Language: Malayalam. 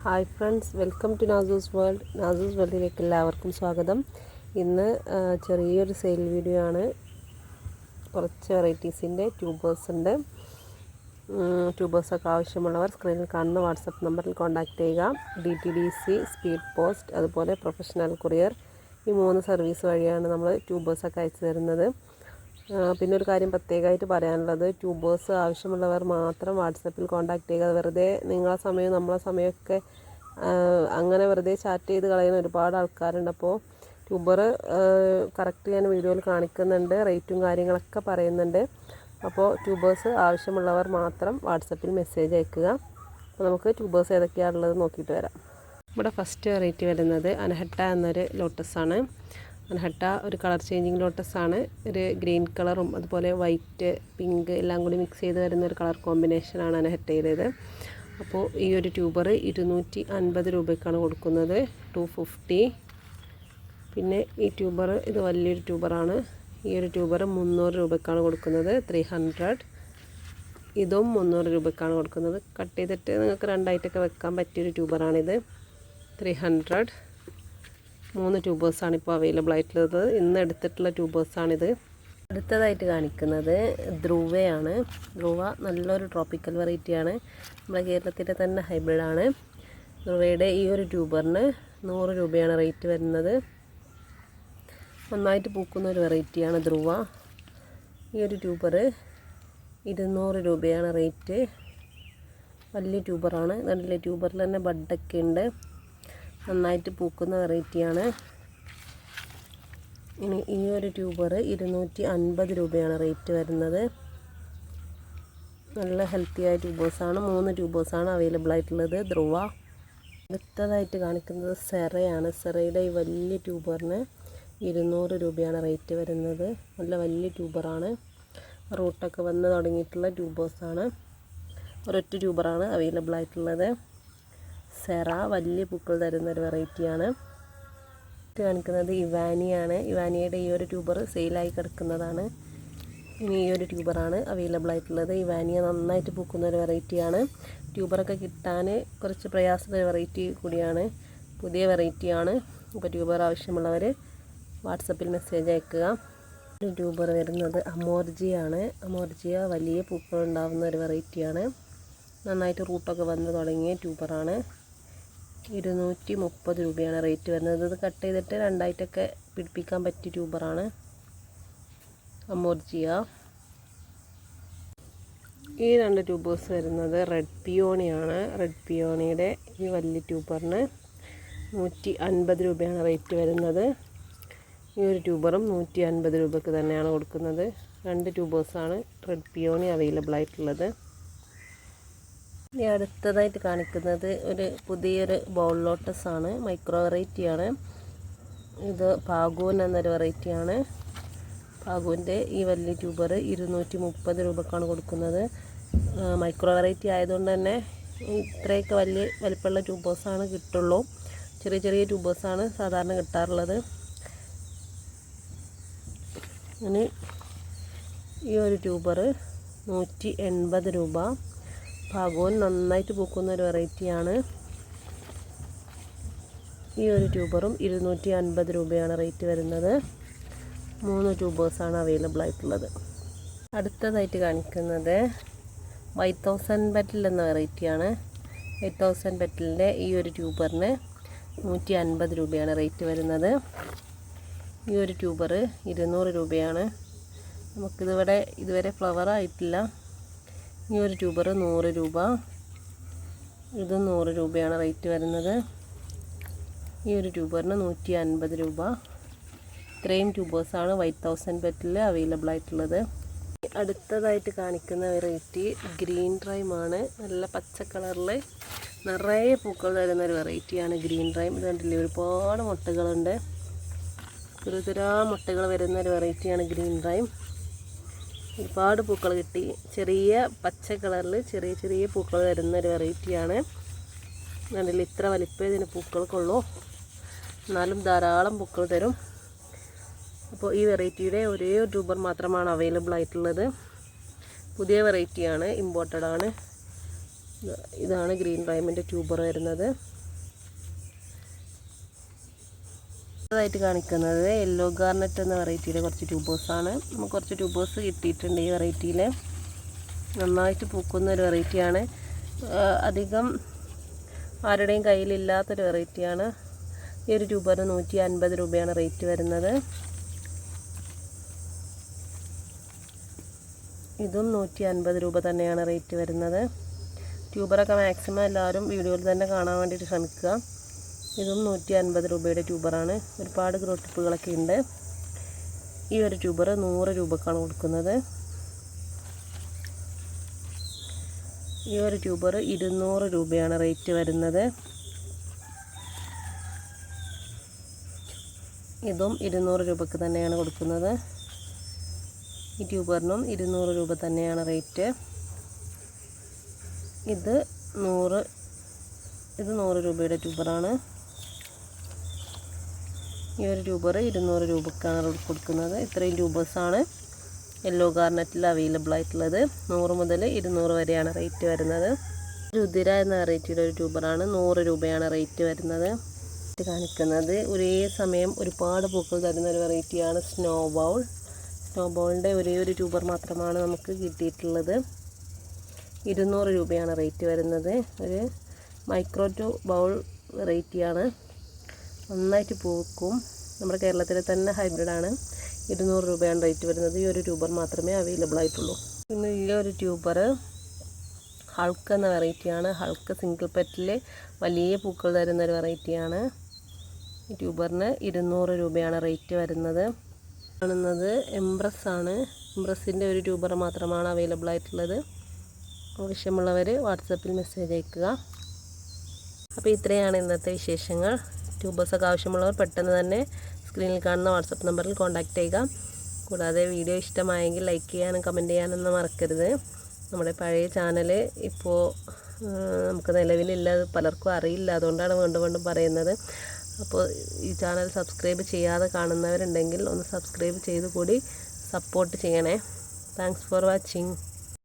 Hi friends, welcome to Nasu's world. Nasu's വേൾഡിലേക്ക് എല്ലാവർക്കും സ്വാഗതം. ഇന്ന് ചെറിയൊരു സെയിൽ വീഡിയോ ആണ്. കുറച്ച് വെറൈറ്റീസിൻ്റെ ട്യൂബേഴ്സ് ഉണ്ട്. ട്യൂബേഴ്സൊക്കെ ആവശ്യമുള്ളവർ സ്ക്രീനിൽ കാണുന്ന വാട്സപ്പ് നമ്പറിൽ കോൺടാക്റ്റ് ചെയ്യുക. DTDC, സ്പീഡ് പോസ്റ്റ്, അതുപോലെ പ്രൊഫഷണൽ കൊറിയർ, ഈ 3 സർവീസ് വഴിയാണ് നമ്മൾ ട്യൂബേഴ്സൊക്കെ അയച്ചു തരുന്നത്. പിന്നെ ഒരു കാര്യം പ്രത്യേകമായിട്ട് പറയാനുള്ളത്, ട്യൂബേഴ്സ് ആവശ്യമുള്ളവർ മാത്രം വാട്സപ്പിൽ കോൺടാക്റ്റ് ചെയ്യുക. വെറുതെ നിങ്ങളെ സമയം നമ്മളെ സമയമൊക്കെ അങ്ങനെ വെറുതെ ചാറ്റ് ചെയ്ത് കളയുന്ന ഒരുപാട് ആൾക്കാരുണ്ട്. അപ്പോൾ ട്യൂബർ കറക്റ്റ് ഞാൻ വീഡിയോയിൽ കാണിക്കുന്നുണ്ട്, റേറ്റും കാര്യങ്ങളൊക്കെ പറയുന്നുണ്ട്. അപ്പോൾ ട്യൂബേഴ്സ് ആവശ്യമുള്ളവർ മാത്രം വാട്സപ്പിൽ മെസ്സേജ് അയക്കുക. അപ്പോൾ നമുക്ക് ട്യൂബേഴ്സ് ഏതൊക്കെയാണുള്ളത് നോക്കിയിട്ട് വരാം. ഇവിടെ ഫസ്റ്റ് വെറൈറ്റി വരുന്നത് അനഹട്ട എന്നൊരു ലോട്ടസാണ്. അനഹട്ട ഒരു കളർ ചേഞ്ചിങ് ലോട്ടസാണ്. ഒരു ഗ്രീൻ കളറും അതുപോലെ വൈറ്റ്, പിങ്ക് എല്ലാം കൂടി മിക്സ് ചെയ്ത് വരുന്ന ഒരു കളർ കോമ്പിനേഷനാണ് അനഹട്ടയുടേത്. അപ്പോൾ ഈ ഒരു ട്യൂബർ 250 രൂപയ്ക്കാണ് കൊടുക്കുന്നത്, 250. പിന്നെ ഈ ട്യൂബർ, ഇത് വലിയൊരു ട്യൂബറാണ്. ഈ ഒരു ട്യൂബർ 300 രൂപയ്ക്കാണ് കൊടുക്കുന്നത്, 300. ഇതും 300 രൂപയ്ക്കാണ് കൊടുക്കുന്നത്. കട്ട് ചെയ്തിട്ട് നിങ്ങൾക്ക് രണ്ടായിട്ടൊക്കെ വെക്കാൻ പറ്റിയൊരു ട്യൂബറാണിത്, 300. 3 ട്യൂബേഴ്സാണ് ഇപ്പോൾ അവൈലബിൾ ആയിട്ടുള്ളത്. ഇന്ന് എടുത്തിട്ടുള്ള ട്യൂബേഴ്സാണിത്. അടുത്തതായിട്ട് കാണിക്കുന്നത് ധ്രുവയാണ്. ധ്രുവ നല്ലൊരു ട്രോപ്പിക്കൽ വെറൈറ്റിയാണ്. നമ്മുടെ കേരളത്തിൻ്റെ തന്നെ ഹൈബ്രിഡാണ്. ധ്രുവയുടെ ഈ ഒരു ട്യൂബറിന് 100 രൂപയാണ് റേറ്റ് വരുന്നത്. നന്നായിട്ട് പൂക്കുന്ന ഒരു വെറൈറ്റിയാണ് ധ്രുവ. ഈ ഒരു ട്യൂബർ 200 രൂപയാണ് റേറ്റ്. വലിയ ട്യൂബറാണ്. നല്ല ട്യൂബറിൽ തന്നെ ബഡൊക്കെ ഉണ്ട്. നന്നായിട്ട് പൂക്കുന്ന വെറൈറ്റിയാണ്. ഇനി ഈ ഒരു ട്യൂബർ 250 രൂപയാണ് റേറ്റ് വരുന്നത്. നല്ല ഹെൽത്തിയായ ട്യൂബേഴ്സാണ്. 3 ട്യൂബേഴ്സാണ് അവൈലബിൾ ആയിട്ടുള്ളത് ധ്രുവ. അടുത്തതായിട്ട് കാണിക്കുന്നത് സെറയാണ്. സെറയുടെ ഈ വലിയ ട്യൂബറിന് 200 രൂപയാണ് റേറ്റ് വരുന്നത്. നല്ല വലിയ ട്യൂബറാണ്. റൂട്ടൊക്കെ വന്ന് തുടങ്ങിയിട്ടുള്ള ട്യൂബേഴ്സാണ്. ഒരൊറ്റ ട്യൂബറാണ് അവൈലബിൾ ആയിട്ടുള്ളത്. സെറ വലിയ പൂക്കൾ തരുന്നൊരു വെറൈറ്റിയാണ്. കാണിക്കുന്നത് ഇവാനിയാണ്. ഇവാനിയുടെ ഈ ഒരു ട്യൂബർ സെയിലായി കിടക്കുന്നതാണ്. ഇനി ഈ ഒരു ട്യൂബറാണ് അവൈലബിൾ ആയിട്ടുള്ളത്. ഇവാനിയ നന്നായിട്ട് പൂക്കുന്ന ഒരു വെറൈറ്റിയാണ്. ട്യൂബറൊക്കെ കിട്ടാൻ കുറച്ച് പ്രയാസമുള്ള വെറൈറ്റി കൂടിയാണ്. പുതിയ വെറൈറ്റിയാണ്. അപ്പോൾ ട്യൂബർ ആവശ്യമുള്ളവർ വാട്സപ്പിൽ മെസ്സേജ് അയക്കുക. ഒരു ട്യൂബർ വരുന്നത് അമോർജിയാണ്. അമോർജിയ വലിയ പൂക്കൾ ഉണ്ടാകുന്ന ഒരു വെറൈറ്റിയാണ്. നന്നായിട്ട് റൂട്ടൊക്കെ വന്ന് തുടങ്ങിയ ട്യൂബറാണ്. 230 രൂപയാണ് റേറ്റ് വരുന്നത്. ഇത് കട്ട് ചെയ്തിട്ട് രണ്ടായിട്ടൊക്കെ പിടിപ്പിക്കാൻ പറ്റിയ ട്യൂബറാണ് അമോർജിയ. ഈ 2 ട്യൂബേഴ്സ് വരുന്നത് റെഡ് പിയോണിയാണ്. റെഡ് പിയോണിയുടെ ഈ വലിയ ട്യൂബറിന് 150 രൂപയാണ് റേറ്റ് വരുന്നത്. ഈ ഒരു ട്യൂബറും 150 രൂപയ്ക്ക് തന്നെയാണ് കൊടുക്കുന്നത്. 2 ട്യൂബേഴ്സാണ് റെഡ് പിയോണി അവൈലബിൾ ആയിട്ടുള്ളത്. ഇനി അടുത്തതായിട്ട് കാണിക്കുന്നത് ഒരു പുതിയൊരു ബൗൾ ലോട്ടസാണ്. മൈക്രോ വെറൈറ്റിയാണ്. ഇത് പാഗൂൻ എന്നൊരു വെറൈറ്റിയാണ്. പാഗൂൻ്റെ ഈ വലിയ ട്യൂബർ 230 രൂപക്കാണ് കൊടുക്കുന്നത്. മൈക്രോ വെറൈറ്റി ആയതുകൊണ്ട് തന്നെ ഇത്രയൊക്കെ വലിപ്പമുള്ള ട്യൂബേഴ്സാണ് കിട്ടുള്ളൂ. ചെറിയ ചെറിയ ട്യൂബേഴ്സാണ് സാധാരണ കിട്ടാറുള്ളത്. ഇനി ഈ ഒരു ട്യൂബർ 180 രൂപ. പാഗോൻ നന്നായിട്ട് പൂക്കുന്ന ഒരു വെറൈറ്റിയാണ്. ഈ ഒരു ട്യൂബറും 250 രൂപയാണ് റേറ്റ് വരുന്നത്. 3 ട്യൂബേഴ്സാണ് അവൈലബിൾ ആയിട്ടുള്ളത്. അടുത്തതായിട്ട് കാണിക്കുന്നത് 5000 പെറ്റൽ എന്ന വെറൈറ്റിയാണ്. 5000 പെറ്റലിൻ്റെ ഈ ഒരു ട്യൂബറിന് 150 രൂപയാണ് റേറ്റ് വരുന്നത്. ഈ ഒരു ട്യൂബർ 200 രൂപയാണ്. ഇതുവരെ ഫ്ലവർ ആയിട്ടില്ല. ഈ ഒരു ട്യൂബർ 100 രൂപ. ഇത് 100 രൂപയാണ് റേറ്റ് വരുന്നത്. ഈ ഒരു ട്യൂബറിന് 150 രൂപ. ഇത്രയും ട്യൂബേഴ്സാണ് 5000 പെറ്റൽ അവൈലബിൾ ആയിട്ടുള്ളത്. അടുത്തതായിട്ട് കാണിക്കുന്ന വെറൈറ്റി ഗ്രീൻ റൈമാണ്. നല്ല പച്ച കളറിൽ നിറയെ പൂക്കൾ തരുന്ന ഒരു വെറൈറ്റിയാണ് ഗ്രീൻ റൈം. ഇത് കണ്ടില്ലേ, ഒരുപാട് മുട്ടകളുണ്ട്. തുരുതുരാ മുട്ടകൾ വരുന്ന ഒരു വെറൈറ്റിയാണ് ഗ്രീൻ റൈം. ഒരുപാട് പൂക്കൾ കിട്ടി. ചെറിയ പച്ച കളറിൽ ചെറിയ ചെറിയ പൂക്കൾ തരുന്ന ഒരു വെറൈറ്റിയാണ്. കണ്ടില്ല, ഇത്ര വലിപ്പമേ ഇതിന് പൂക്കൾക്കുള്ളൂ, എന്നാലും ധാരാളം പൂക്കൾ തരും. അപ്പോൾ ഈ വെറൈറ്റിയുടെ ഒരേ ഒരു ട്യൂബർ മാത്രമാണ് അവൈലബിൾ ആയിട്ടുള്ളത്. പുതിയ വെറൈറ്റിയാണ്, ഇമ്പോർട്ടഡ് ആണ്. ഇതാണ് ഗ്രീൻ റൈമിൻ്റെ ട്യൂബർ വരുന്നത്. ായിട്ട് കാണിക്കുന്നത് യെല്ലോ ഗാർനെറ്റ് എന്ന വെറൈറ്റിയിലെ കുറച്ച് ട്യൂബേഴ്സാണ്. നമുക്ക് കുറച്ച് ട്യൂബേഴ്സ് കിട്ടിയിട്ടുണ്ട്. ഈ വെറൈറ്റിയിൽ നന്നായിട്ട് പൂക്കുന്ന ഒരു വെറൈറ്റിയാണ്. അധികം ആരുടെയും കയ്യിലില്ലാത്തൊരു വെറൈറ്റിയാണ്. ഈ ഒരു ട്യൂബറിന് 150 രൂപയാണ് റേറ്റ് വരുന്നത്. ഇതും 150 രൂപ തന്നെയാണ് റേറ്റ് വരുന്നത്. ട്യൂബറൊക്കെ മാക്സിമം എല്ലാവരും വീഡിയോയിൽ തന്നെ കാണാൻ വേണ്ടിയിട്ട് ശ്രമിക്കുക. ഇതും 150 രൂപയുടെ ട്യൂബറാണ്. ഒരുപാട് ഗ്രോ ടിപ്പുകളൊക്കെ ഉണ്ട്. ഈ ഒരു ട്യൂബർ 100 രൂപക്കാണ് കൊടുക്കുന്നത്. ഈ ഒരു ട്യൂബർ 200 രൂപയാണ് റേറ്റ് വരുന്നത്. ഇതും 200 രൂപക്ക് തന്നെയാണ് കൊടുക്കുന്നത്. ഈ ട്യൂബറിനും 200 രൂപ തന്നെയാണ് റേറ്റ്. ഇത് 100 രൂപയുടെ ട്യൂബറാണ്. ഈ ഒരു ട്യൂബർ 200 രൂപക്കാണ് കൊടുക്കുന്നത്. ഇത്രയും ട്യൂബേഴ്സാണ് യെല്ലോ ഗാർനെറ്റിൽ അവൈലബിൾ ആയിട്ടുള്ളത്. 100 മുതൽ 200 വരെയാണ് റേറ്റ് വരുന്നത്. രുതിര എന്ന വെറൈറ്റിയുടെ ഒരു ട്യൂബറാണ്. 100 രൂപയാണ് റേറ്റ് വരുന്നത്. കാണിക്കുന്നത് ഒരേ സമയം ഒരുപാട് പൂക്കൾ തരുന്ന ഒരു വെറൈറ്റിയാണ് സ്നോ ബൗൾ. സ്നോ ബൗളിൻ്റെ ഒരേ ഒരു ട്യൂബർ മാത്രമാണ് നമുക്ക് കിട്ടിയിട്ടുള്ളത്. 200 രൂപയാണ് റേറ്റ് വരുന്നത്. ഒരു മൈക്രോ ടു ബൗൾ വെറൈറ്റിയാണ്. നന്നായിട്ട് പൂക്കും. നമ്മുടെ കേരളത്തിലെ തന്നെ ഹൈബ്രിഡാണ്. 200 രൂപയാണ് റേറ്റ് വരുന്നത്. ഈ ഒരു ട്യൂബർ മാത്രമേ അവൈലബിൾ ആയിട്ടുള്ളൂ. പിന്നെ ഈ ഒരു ട്യൂബർ ഹൾക്ക് എന്ന വെറൈറ്റിയാണ്. ഹൾക്ക് സിംഗിൾ പെറ്റിൽ വലിയ പൂക്കൾ തരുന്ന ഒരു വെറൈറ്റിയാണ്. ഈ ട്യൂബറിന് 200 രൂപയാണ് റേറ്റ് വരുന്നത്. കാണുന്നത് എംബ്രസ് ആണ്. എംബ്രസിൻ്റെ ഒരു ട്യൂബർ മാത്രമാണ് അവൈലബിൾ ആയിട്ടുള്ളത്. ആവശ്യമുള്ളവർ വാട്സപ്പിൽ മെസ്സേജ് അയക്കുക. അപ്പോൾ ഇത്രയാണ് ഇന്നത്തെ വിശേഷങ്ങൾ. ട്യൂബേഴ്സൊക്കെ ആവശ്യമുള്ളവർ പെട്ടെന്ന് തന്നെ സ്ക്രീനിൽ കാണുന്ന വാട്സപ്പ് നമ്പറിൽ കോൺടാക്റ്റ് ചെയ്യുക. കൂടാതെ വീഡിയോ ഇഷ്ടമായെങ്കിൽ ലൈക്ക് ചെയ്യാനും കമൻറ്റ് ചെയ്യാനൊന്നും മറക്കരുത്. നമ്മുടെ പഴയ ചാനൽ ഇപ്പോൾ നമുക്ക് നിലവിലില്ല. പലർക്കും അറിയില്ല. അതുകൊണ്ടാണ് വീണ്ടും വീണ്ടും പറയുന്നത്. അപ്പോൾ ഈ ചാനൽ സബ്സ്ക്രൈബ് ചെയ്യാതെ കാണുന്നവരുണ്ടെങ്കിൽ ഒന്ന് സബ്സ്ക്രൈബ് ചെയ്ത് കൂടി സപ്പോർട്ട് ചെയ്യണേ. Thanks for watching.